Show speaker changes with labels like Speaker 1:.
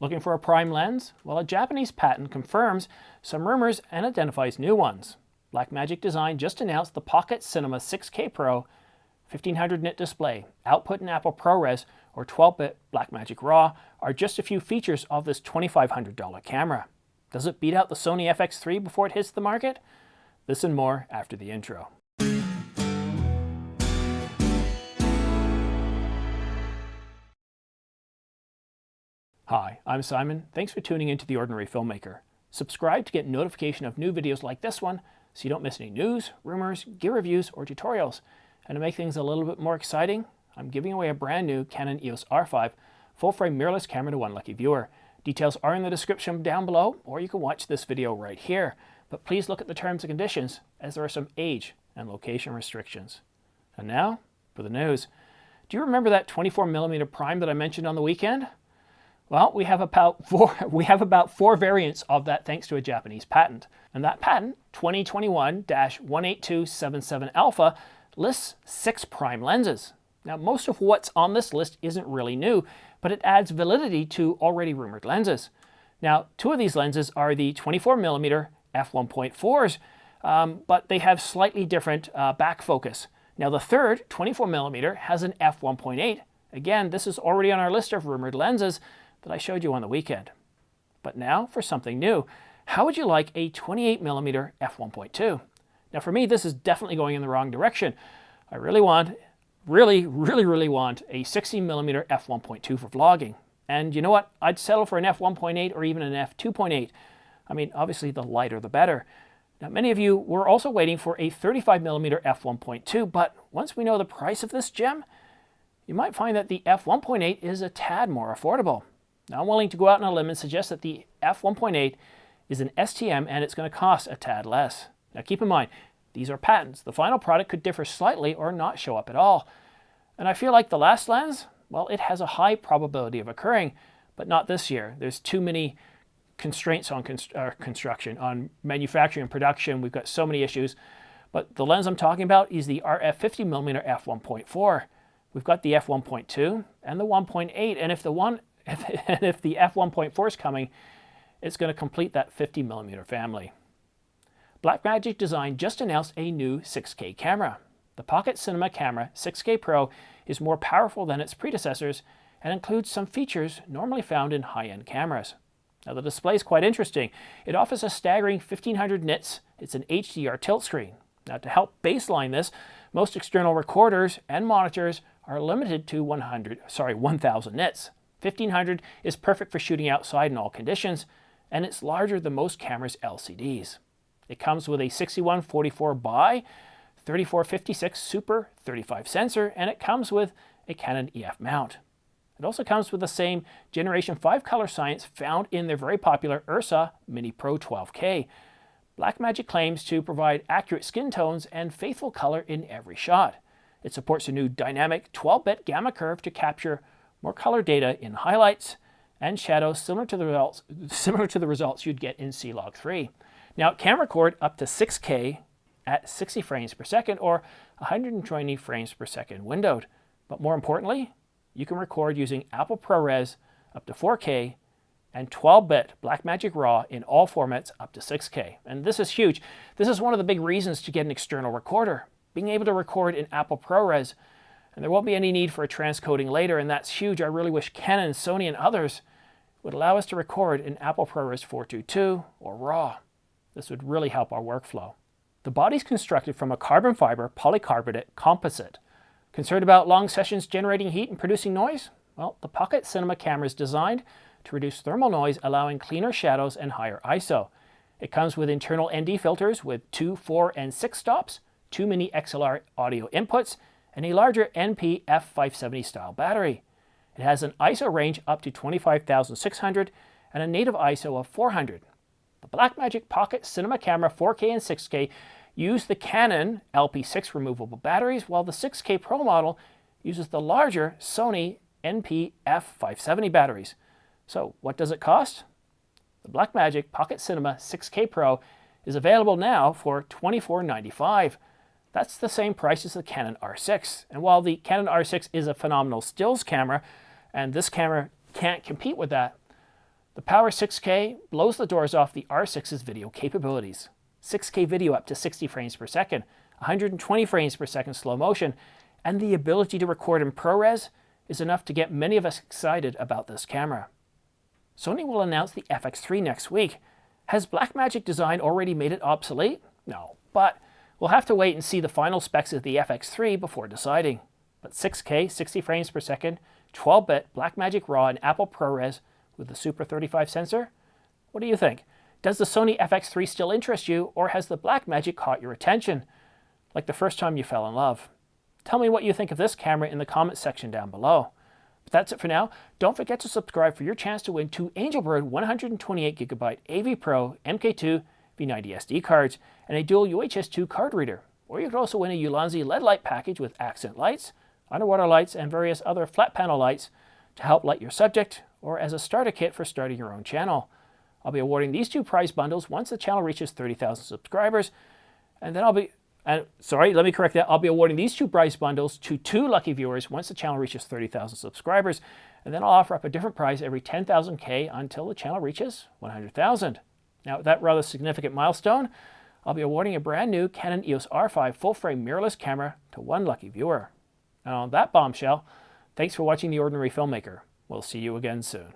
Speaker 1: Looking for a prime lens? Well, a Japanese patent confirms some rumors and identifies new ones. Blackmagic Design just announced the Pocket Cinema 6K Pro 1500 nit display. Output in Apple ProRes or 12-bit Blackmagic RAW are just a few features of this $2,500 camera. Does it beat out the Sony FX3 before it hits the market? This and more after the intro. Hi, I'm Simon. Thanks for tuning into The Ordinary Filmmaker. Subscribe to get notification of new videos like this one so you don't miss any news, rumors, gear reviews, or tutorials. And to make things a little bit more exciting, I'm giving away a brand new Canon EOS R5 full-frame mirrorless camera to one lucky viewer. Details are in the description down below, or you can watch this video right here. But please look at the terms and conditions, as there are some age and location restrictions. And now, for the news. Do you remember that 24mm prime that I mentioned on the weekend? Well, we have about four variants of that thanks to a Japanese patent. And that patent, 2021-18277 Alpha, lists 6 prime lenses. Now, most of what's on this list isn't really new, but it adds validity to already rumored lenses. Now, 2 of these lenses are the 24mm f1.4s, but they have slightly different back focus. Now, the third, 24mm, has an f1.8. Again, this is already on our list of rumored lenses that I showed you on the weekend. But now for something new. How would you like a 28mm f1.2? Now for me, this is definitely going in the wrong direction. I really want a 60mm f1.2 for vlogging. And you know what? I'd settle for an f1.8 or even an f2.8. I mean, obviously the lighter the better. Now many of you were also waiting for a 35mm f1.2, but once we know the price of this gem, you might find that the f1.8 is a tad more affordable. Now I'm willing to go out on a limb and suggest that the f1.8 is an STM and it's going to cost a tad less. Now keep in mind, these are patents. The final product could differ slightly or not show up at all. And I feel like the last lens, well, it has a high probability of occurring, but not this year. There's too many constraints on construction, on manufacturing and production. We've got so many issues. But the lens I'm talking about is the RF 50mm f1.4. We've got the f1.2 and the 1.8, and if the f1.4 is coming, it's going to complete that 50mm family. Blackmagic Design just announced a new 6K camera. The Pocket Cinema Camera 6K Pro is more powerful than its predecessors and includes some features normally found in high-end cameras. Now the display is quite interesting. It offers a staggering 1500 nits. It's an HDR tilt screen. Now to help baseline this, most external recorders and monitors are limited to 1000 nits. 1500 is perfect for shooting outside in all conditions, and it's larger than most cameras' LCDs. It comes with a 6144 by 3456 Super 35 sensor, and it comes with a Canon EF mount. It also comes with the same Generation 5 color science found in their very popular Ursa Mini Pro 12K. Blackmagic claims to provide accurate skin tones and faithful color in every shot. It supports a new dynamic 12-bit gamma curve to capture more color data in highlights and shadows similar to the results you'd get in C-Log 3. Now it can record up to 6K at 60 frames per second or 120 frames per second windowed. But more importantly, you can record using Apple ProRes up to 4K and 12-bit Blackmagic RAW in all formats up to 6K. And this is huge. This is one of the big reasons to get an external recorder. Being able to record in Apple ProRes, and there won't be any need for a transcoding later, and that's huge. I really wish Canon, Sony, and others would allow us to record in Apple ProRes 422 or RAW. This would really help our workflow. The body's constructed from a carbon fiber polycarbonate composite. Concerned about long sessions generating heat and producing noise? Well, the Pocket Cinema camera is designed to reduce thermal noise, allowing cleaner shadows and higher ISO. It comes with internal ND filters with 2, 4, and 6 stops, 2 mini XLR audio inputs, and a larger NP F570 style battery. It has an ISO range up to 25,600 and a native ISO of 400. The Blackmagic Pocket Cinema Camera 4K and 6K use the Canon LP6 removable batteries, while the 6K Pro model uses the larger Sony NP F570 batteries. So what does it cost? The Blackmagic Pocket Cinema 6K Pro is available now for $24.95. That's the same price as the Canon R6. And while the Canon R6 is a phenomenal stills camera, and this camera can't compete with that, The Power 6K blows the doors off the R6's video capabilities. 6K video up to 60 frames per second, 120 frames per second slow motion, and the ability to record in ProRes is enough to get many of us excited about this camera. Sony will announce the FX3 next week. Has Blackmagic Design already made it obsolete? No, but we'll have to wait and see the final specs of the FX3 before deciding. But 6K, 60 frames per second, 12-bit Blackmagic RAW and Apple ProRes with the Super 35 sensor? What do you think? Does the Sony FX3 still interest you, or has the Blackmagic caught your attention, like the first time you fell in love? Tell me what you think of this camera in the comments section down below. But that's it for now. Don't forget to subscribe for your chance to win 2 Angelbird 128GB AV Pro MK2 V90 SD cards and a dual UHS 2 card reader. Or you could also win a Ulanzi LED light package with accent lights, underwater lights, and various other flat panel lights to help light your subject, or as a starter kit for starting your own channel. I'll be awarding these 2 prize bundles once the channel reaches 30,000 subscribers, and then I'll be awarding these 2 prize bundles to 2 lucky viewers once the channel reaches 30,000 subscribers, and then I'll offer up a different prize every 10,000K until the channel reaches 100,000. Now, at that rather significant milestone, I'll be awarding a brand new Canon EOS R5 full-frame mirrorless camera to 1 lucky viewer. And on that bombshell, thanks for watching The Ordinary Filmmaker. We'll see you again soon.